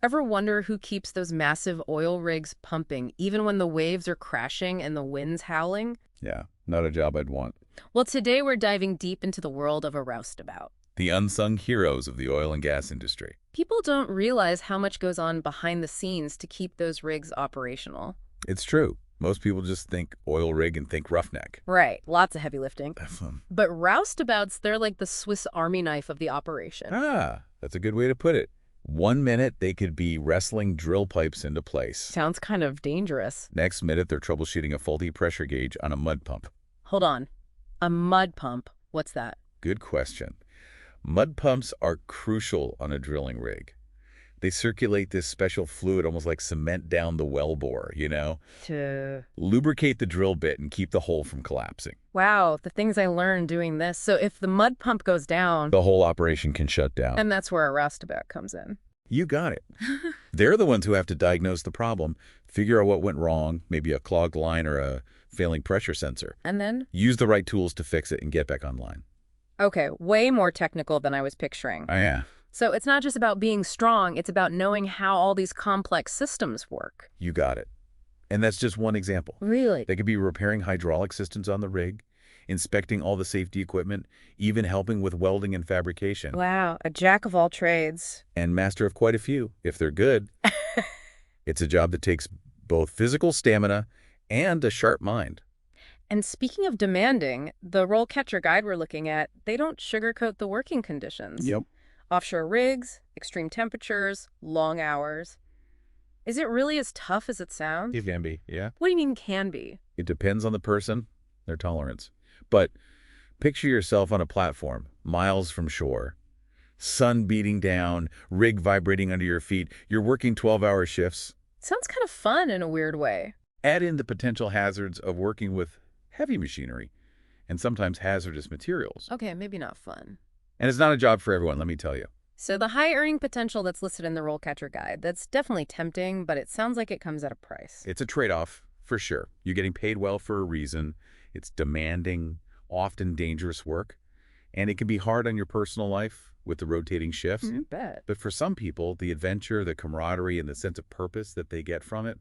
Ever wonder who keeps those massive oil rigs pumping, even when the waves are crashing and the wind's howling? Yeah, not a job I'd want. Well, today we're diving deep into the world of a roustabout. The unsung heroes of the oil and gas industry. People don't realize how much goes on behind the scenes to keep those rigs operational. It's true. Most people just think oil rig and think roughneck. Right, lots of heavy lifting. Awesome. But roustabouts, they're like the Swiss Army knife of the operation. That's a good way to put it. 1 minute, they could be wrestling drill pipes into place. Sounds kind of dangerous. Next minute, they're troubleshooting a faulty pressure gauge on a mud pump. Hold on. A mud pump. What's that? Good question. Mud pumps are crucial on a drilling rig. They circulate this special fluid almost like cement down the well bore, To... Lubricate the drill bit and keep the hole from collapsing. Wow, the things I learned doing this. So if the mud pump goes down... The whole operation can shut down. And that's where a roustabout comes in. You got it. They're the ones who have to diagnose the problem, figure out what went wrong, maybe a clogged line or a failing pressure sensor. And then? Use the right tools to fix it and get back online. Okay, way more technical than I was picturing. Oh, yeah. So it's not just about being strong, it's about knowing how all these complex systems work. You got it. And that's just one example. Really? They could be repairing hydraulic systems on the rig, inspecting all the safety equipment, even helping with welding and fabrication. Wow, a jack of all trades. And master of quite a few, if they're good. It's a job that takes both physical stamina and a sharp mind. And speaking of demanding, the RoleCatcher guide we're looking at, they don't sugarcoat the working conditions. Yep. Offshore rigs, extreme temperatures, long hours. Is it really as tough as it sounds? It can be, yeah. What do you mean can be? It depends on the person, their tolerance. But picture yourself on a platform, miles from shore. Sun beating down, rig vibrating under your feet. You're working 12-hour shifts. Sounds kind of fun in a weird way. Add in the potential hazards of working with heavy machinery and sometimes hazardous materials. Okay, maybe not fun. And it's not a job for everyone, let me tell you. So the high earning potential that's listed in the RoleCatcher guide, that's definitely tempting, but it sounds like it comes at a price. It's a trade-off, for sure. You're getting paid well for a reason. It's demanding, often dangerous work. And it can be hard on your personal life with the rotating shifts. I bet. But for some people, the adventure, the camaraderie, and the sense of purpose that they get from it,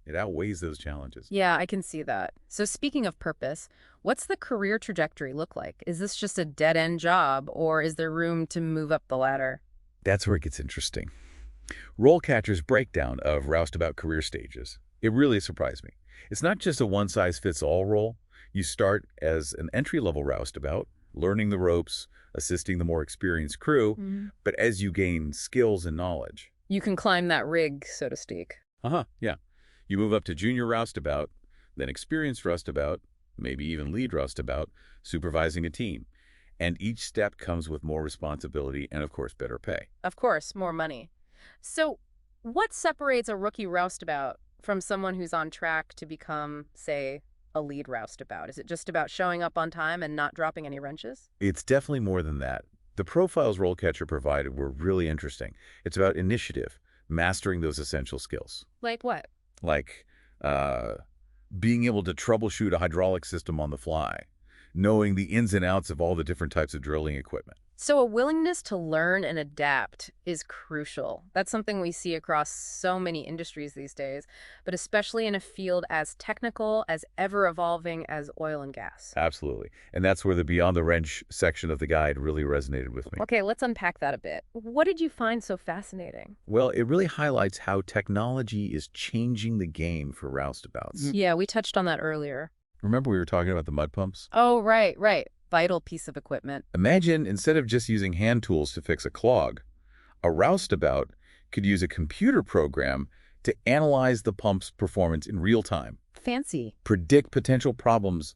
it outweighs those challenges. Yeah, I can see that. So speaking of purpose, what's the career trajectory look like? Is this just a dead-end job, or is there room to move up the ladder? That's where it gets interesting. RoleCatcher's breakdown of roustabout career stages, it really surprised me. It's not just a one-size-fits-all role. You start as an entry-level roustabout, learning the ropes, assisting the more experienced crew, but as you gain skills and knowledge. You can climb that rig, so to speak. Yeah. You move up to junior roustabout, then experienced roustabout, maybe even lead roustabout, supervising a team. And each step comes with more responsibility and, of course, better pay. Of course, more money. So what separates a rookie roustabout from someone who's on track to become, say, a lead roustabout? Is it just about showing up on time and not dropping any wrenches? It's definitely more than that. The profiles RoleCatcher provided were really interesting. It's about initiative, mastering those essential skills. Like what? Like being able to troubleshoot a hydraulic system on the fly, knowing the ins and outs of all the different types of drilling equipment. So a willingness to learn and adapt is crucial. That's something we see across so many industries these days, but especially in a field as technical, as ever-evolving as oil and gas. Absolutely. And that's where the Beyond the Wrench section of the guide really resonated with me. Okay, let's unpack that a bit. What did you find so fascinating? Well, it really highlights how technology is changing the game for roustabouts. Yeah, we touched on that earlier. Remember we were talking about the mud pumps? Oh, right. Vital piece of equipment. Imagine instead of just using hand tools to fix a clog, a roustabout could use a computer program to analyze the pump's performance in real time. Fancy. Predict potential problems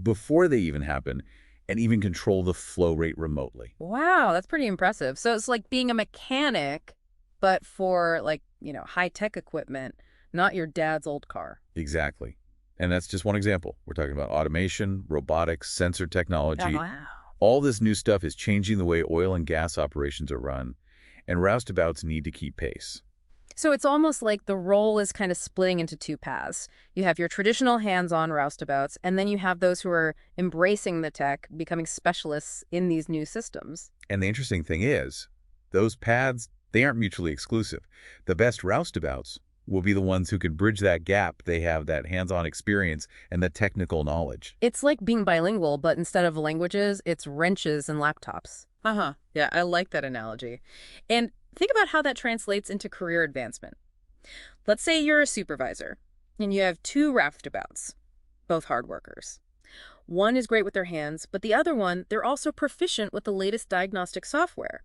before they even happen, and even control the flow rate remotely. Wow, that's pretty impressive. So it's like being a mechanic, but for high-tech equipment, not your dad's old car. Exactly. And that's just one example. We're talking about automation, robotics, sensor technology. Wow. All this new stuff is changing the way oil and gas operations are run, and roustabouts need to keep pace. So it's almost like the role is kind of splitting into two paths. You have your traditional hands-on roustabouts, and then you have those who are embracing the tech, becoming specialists in these new systems. And the interesting thing is, those paths They aren't mutually exclusive. The best roustabouts will be the ones who can bridge that gap. They have that hands-on experience and the technical knowledge. It's like being bilingual, but instead of languages, it's wrenches and laptops. Uh-huh. Yeah, I like that analogy. And think about how that translates into career advancement. Let's say you're a supervisor, and you have two roustabouts, both hard workers. One is great with their hands, but the other one, they're also proficient with the latest diagnostic software.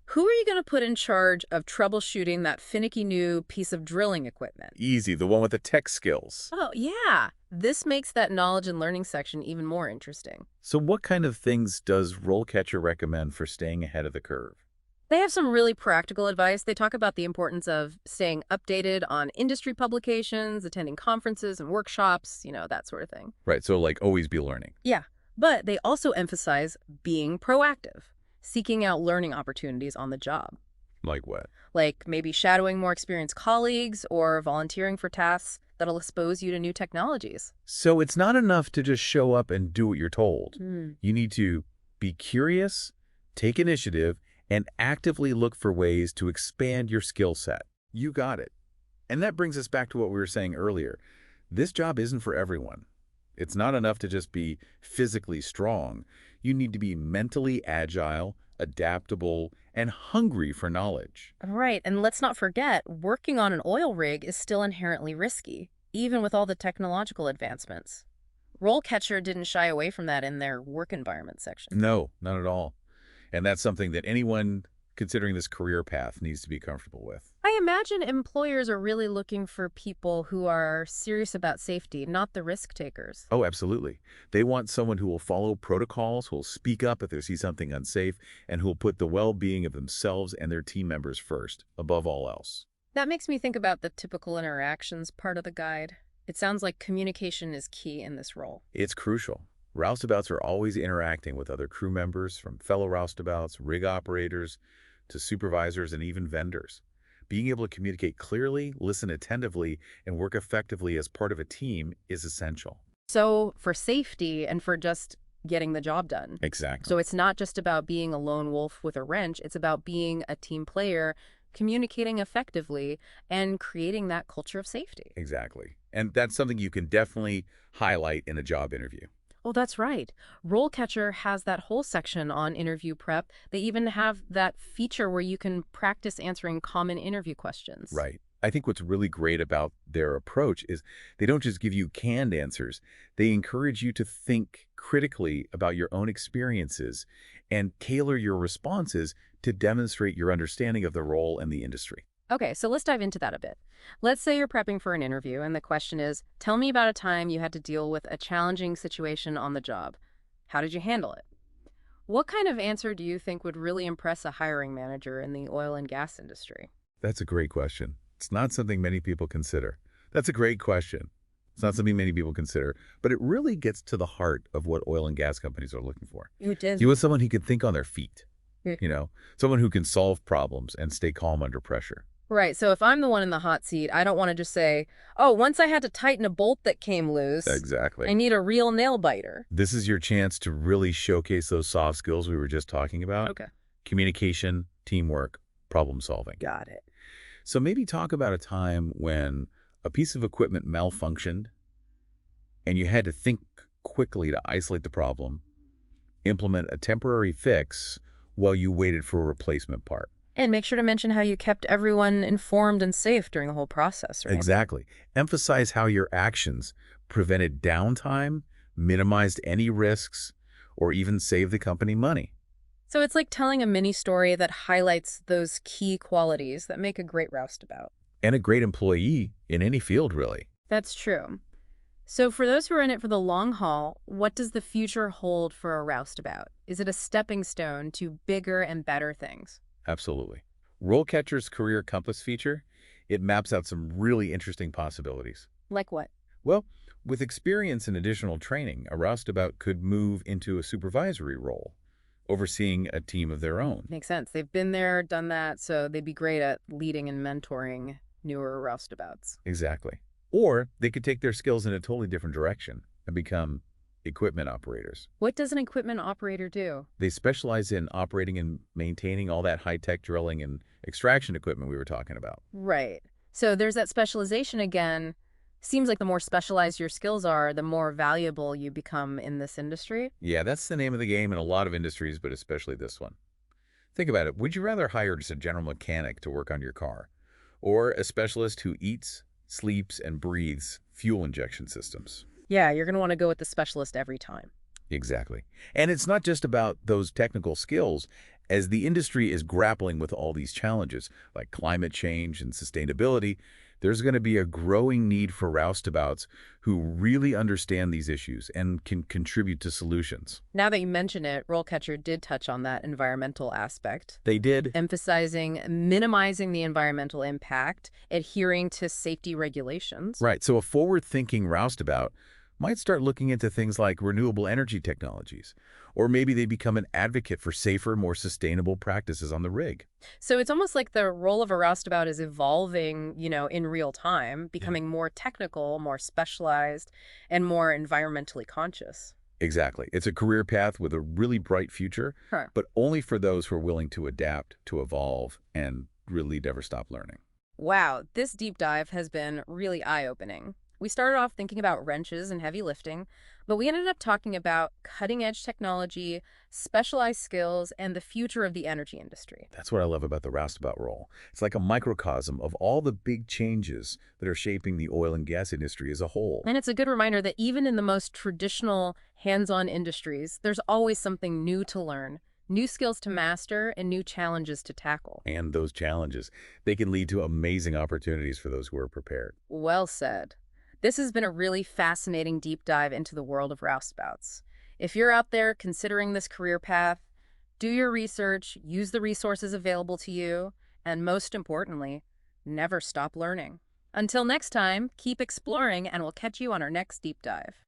Who are you going to put in charge of troubleshooting that finicky new piece of drilling equipment? Easy, the one with the tech skills. Oh, yeah. This makes that knowledge and learning section even more interesting. So what kind of things does RoleCatcher recommend for staying ahead of the curve? They have some really practical advice. They talk about the importance of staying updated on industry publications, attending conferences and workshops, that sort of thing. Right, so like always be learning. Yeah, but they also emphasize being proactive, seeking out learning opportunities on the job, Like what? like maybe shadowing more experienced colleagues or volunteering for tasks that'll expose you to new technologies. So it's not enough to just show up and do what you're told. Hmm. You need to be curious, take initiative, and actively look for ways to expand your skill set. You got it. And that brings us back to what we were saying earlier. This job isn't for everyone. It's not enough to just be physically strong. You need to be mentally agile, adaptable, and hungry for knowledge. Right, and let's not forget, working on an oil rig is still inherently risky, even with all the technological advancements. RoleCatcher didn't shy away from that in their work environment section. No, not at all. And that's something that anyone considering this career path needs to be comfortable with. I imagine employers are really looking for people who are serious about safety, not the risk takers. Oh, absolutely. They want someone who will follow protocols, who will speak up if they see something unsafe, and who will put the well-being of themselves and their team members first, above all else. That makes me think about the typical interactions part of the guide. It sounds like communication is key in this role. It's crucial. Roustabouts are always interacting with other crew members, from fellow roustabouts, rig operators, to supervisors, and even vendors. Being able to communicate clearly, listen attentively, and work effectively as part of a team is essential. So for safety and for just getting the job done. Exactly. So it's not just about being a lone wolf with a wrench, it's about being a team player, communicating effectively, and creating that culture of safety. Exactly. And that's something you can definitely highlight in a job interview. Oh, that's right. RoleCatcher has that whole section on interview prep. They even have that feature where you can practice answering common interview questions. Right. I think what's really great about their approach is they don't just give you canned answers. They encourage you to think critically about your own experiences and tailor your responses to demonstrate your understanding of the role and the industry. Okay, so let's dive into that a bit. Let's say you're prepping for an interview, and the question is, tell me about a time you had to deal with a challenging situation on the job. How did you handle it? What kind of answer do you think would really impress a hiring manager in the oil and gas industry? That's a great question. It's not something many people consider. That's a great question. It's not something many people consider, but it really gets to the heart of what oil and gas companies are looking for. It is. You want someone who can think on their feet, Mm. someone who can solve problems and stay calm under pressure. Right, so if I'm the one in the hot seat, I don't want to just say, oh, once I had to tighten a bolt that came loose, Exactly. I need a real nail biter. This is your chance to really showcase those soft skills we were just talking about. Okay. Communication, teamwork, problem solving. Got it. So maybe talk about a time when a piece of equipment malfunctioned and you had to think quickly to isolate the problem, implement a temporary fix while you waited for a replacement part. And make sure to mention how you kept everyone informed and safe during the whole process, right? Exactly. Emphasize how your actions prevented downtime, minimized any risks, or even saved the company money. So it's like telling a mini story that highlights those key qualities that make a great roustabout. And a great employee in any field, really. That's true. So for those who are in it for the long haul, what does the future hold for a roustabout? Is it a stepping stone to bigger and better things? Absolutely. RoleCatcher's Career Compass feature, it maps out some really interesting possibilities. Like what? Well, with experience and additional training, a roustabout could move into a supervisory role, overseeing a team of their own. Makes sense. They've been there, done that, so they'd be great at leading and mentoring newer roustabouts. Exactly. Or they could take their skills in a totally different direction and become equipment operators. What does an equipment operator do? They specialize in operating and maintaining all that high-tech drilling and extraction equipment we were talking about. Right. So there's that specialization again. Seems like the more specialized your skills are, the more valuable you become in this industry. Yeah, that's the name of the game in a lot of industries, but especially this one. Think about it. Would you rather hire just a general mechanic to work on your car or a specialist who eats, sleeps, and breathes fuel injection systems? Yeah, you're going to want to go with the specialist every time. Exactly. And it's not just about those technical skills. As the industry is grappling with all these challenges, like climate change and sustainability, there's going to be a growing need for roustabouts who really understand these issues and can contribute to solutions. Now that you mention it, RoleCatcher did touch on that environmental aspect, They did. emphasizing minimizing the environmental impact, adhering to safety regulations. Right. So a forward-thinking roustabout might start looking into things like renewable energy technologies, or maybe they become an advocate for safer, more sustainable practices on the rig. So it's almost like the role of a roustabout is evolving, in real time, Yeah. becoming more technical, more specialized, and more environmentally conscious. Exactly. It's a career path with a really bright future, Huh. but only for those who are willing to adapt, to evolve, and really never stop learning. Wow, this deep dive has been really eye-opening. We started off thinking about wrenches and heavy lifting, but we ended up talking about cutting-edge technology, specialized skills, and the future of the energy industry. That's what I love about the roustabout role. It's like a microcosm of all the big changes that are shaping the oil and gas industry as a whole. And it's a good reminder that even in the most traditional hands-on industries, there's always something new to learn, new skills to master, and new challenges to tackle. And those challenges, they can lead to amazing opportunities for those who are prepared. Well said. This has been a really fascinating deep dive into the world of roustabouts. If you're out there considering this career path, do your research, use the resources available to you, and most importantly, never stop learning. Until next time, keep exploring, and we'll catch you on our next deep dive.